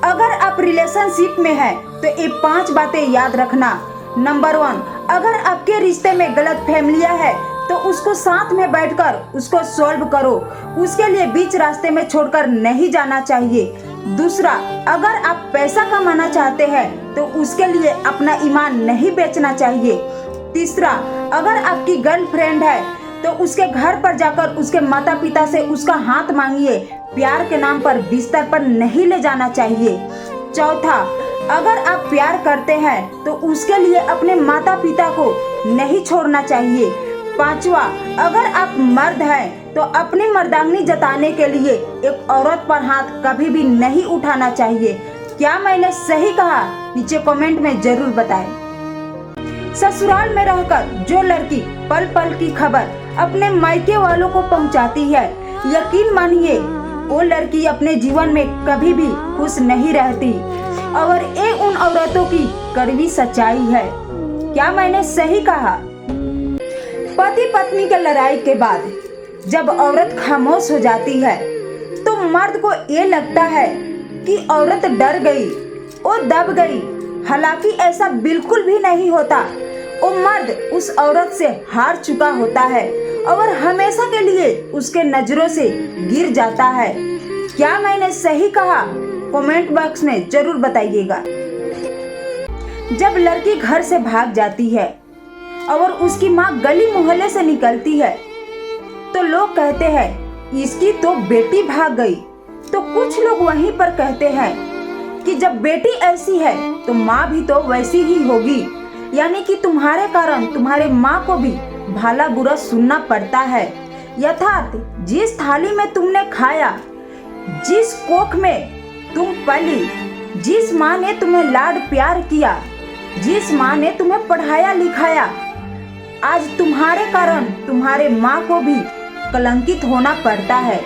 अगर आप रिलेशनशिप में हैं तो ये 5 बातें याद रखना। नंबर 1, अगर आपके रिश्ते में गलत फैमिलियां है तो उसको साथ में बैठकर उसको सॉल्व करो, उसके लिए बीच रास्ते में छोड़कर नहीं जाना चाहिए। दूसरा, अगर आप पैसा कमाना चाहते हैं तो उसके लिए अपना ईमान नहीं बेचना चाहिए। तीसरा, अगर आपकी गर्लफ्रेंड है तो उसके घर पर जाकर उसके माता पिता से उसका हाथ मांगिए, प्यार के नाम पर बिस्तर पर नहीं ले जाना चाहिए। चौथा, अगर आप प्यार करते हैं तो उसके लिए अपने माता पिता को नहीं छोड़ना चाहिए। पांचवा, अगर आप मर्द हैं तो अपनी मर्दांगी जताने के लिए एक औरत पर हाथ कभी भी नहीं उठाना चाहिए। क्या मैंने सही कहा? नीचे कमेंट में जरूर बताएं। ससुराल में रहकर जो लड़की पल पल की खबर अपने मायके वालों को पहुंचाती है, यकीन मानिए वो लड़की अपने जीवन में कभी भी खुश नहीं रहती। और ये उन औरतों की कड़वी सच्चाई है। क्या मैंने सही कहा? पति पत्नी के लड़ाई के बाद जब औरत खामोश हो जाती है तो मर्द को ये लगता है कि औरत डर गई और दब गई। हालांकि ऐसा बिल्कुल भी नहीं होता। वो मर्द उस औरत से हार चुका होता है और हमेशा के लिए उसके नजरों से गिर जाता है। क्या मैंने सही कहा? कमेंट बॉक्स में जरूर बताइएगा। जब लड़की घर से भाग जाती है और उसकी माँ गली मोहल्ले से निकलती है तो लोग कहते हैं इसकी तो बेटी भाग गई। तो कुछ लोग वहीं पर कहते हैं कि जब बेटी ऐसी है तो माँ भी तो वैसी ही होगी, यानी कि तुम्हारे कारण तुम्हारे माँ को भी भला बुरा सुनना पड़ता है। यथार्थ जिस थाली में तुमने खाया, जिस कोख में तुम पली, जिस माँ ने तुम्हें लाड प्यार किया, जिस माँ ने तुम्हें पढ़ाया लिखाया, आज तुम्हारे कारण तुम्हारे माँ को भी कलंकित होना पड़ता है।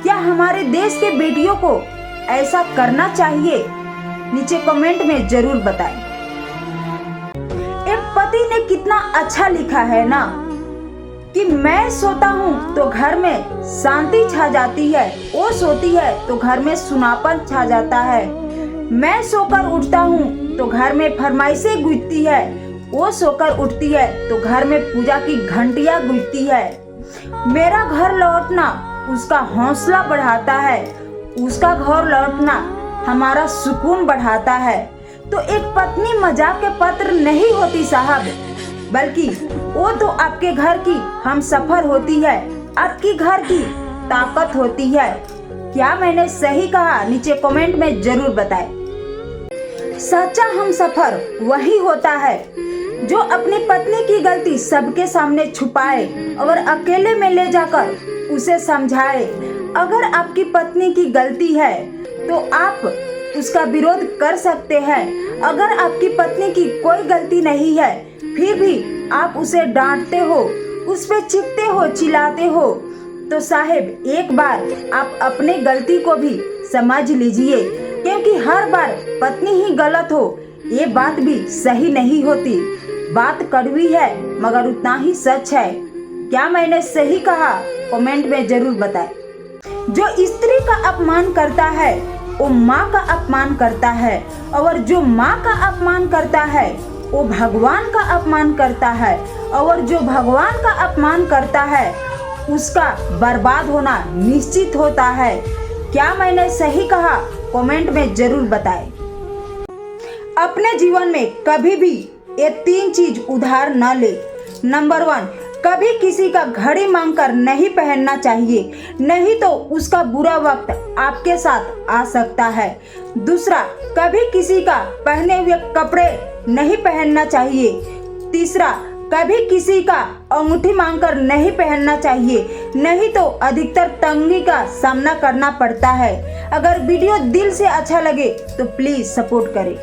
क्या हमारे देश के बेटियों को ऐसा करना चाहिए? नीचे कमेंट में जरूर बताएं। एक पति ने कितना अच्छा लिखा है ना कि मैं सोता हूँ तो घर में शांति छा जाती है, वो सोती है तो घर में सुनापन छा जाता है। मैं सोकर उठता हूँ तो घर में फरमाइशें गूंजती है, वो सोकर उठती है तो घर में पूजा की घंटियां गूंजती है। मेरा घर लौटना उसका हौसला बढ़ाता है, उसका घर लौटना हमारा सुकून बढ़ाता है। तो एक पत्नी मजाक के पात्र नहीं होती साहब, बल्कि वो तो आपके घर की हमसफर होती है, आपकी घर की ताकत होती है। क्या मैंने सही कहा? नीचे कमेंट में जरूर बताएं। सच्चा हमसफर वही होता है जो अपनी पत्नी की गलती सबके सामने छुपाए और अकेले में ले जाकर उसे समझाए। अगर आपकी पत्नी की गलती है तो आप उसका विरोध कर सकते हैं। अगर आपकी पत्नी की कोई गलती नहीं है फिर भी आप उसे डांटते हो, उस पे चिढ़ते हो, चिल्लाते हो, तो साहेब एक बार आप अपने गलती को भी समझ लीजिए, क्योंकि हर बार पत्नी ही गलत हो ये बात भी सही नहीं होती। बात कड़वी है मगर उतना ही सच है। क्या मैंने सही कहा? कमेंट में जरूर बताएं। जो स्त्री का अपमान करता है वो माँ का अपमान करता है, और जो माँ का अपमान करता है वो भगवान का अपमान करता है, और जो भगवान का अपमान करता है उसका बर्बाद होना निश्चित होता है। क्या मैंने सही कहा? कमेंट में जरूर बताएं। अपने जीवन में कभी भी ये 3 चीज उधार न ले। नंबर 1, कभी किसी का घड़ी मांगकर नहीं पहनना चाहिए, नहीं तो उसका बुरा वक्त आपके साथ आ सकता है। दूसरा, कभी किसी का पहने हुए कपड़े नहीं पहनना चाहिए। तीसरा, कभी किसी का अंगूठी मांगकर नहीं पहनना चाहिए, नहीं तो अधिकतर तंगी का सामना करना पड़ता है। अगर वीडियो दिल से अच्छा लगे तो प्लीज सपोर्ट करें।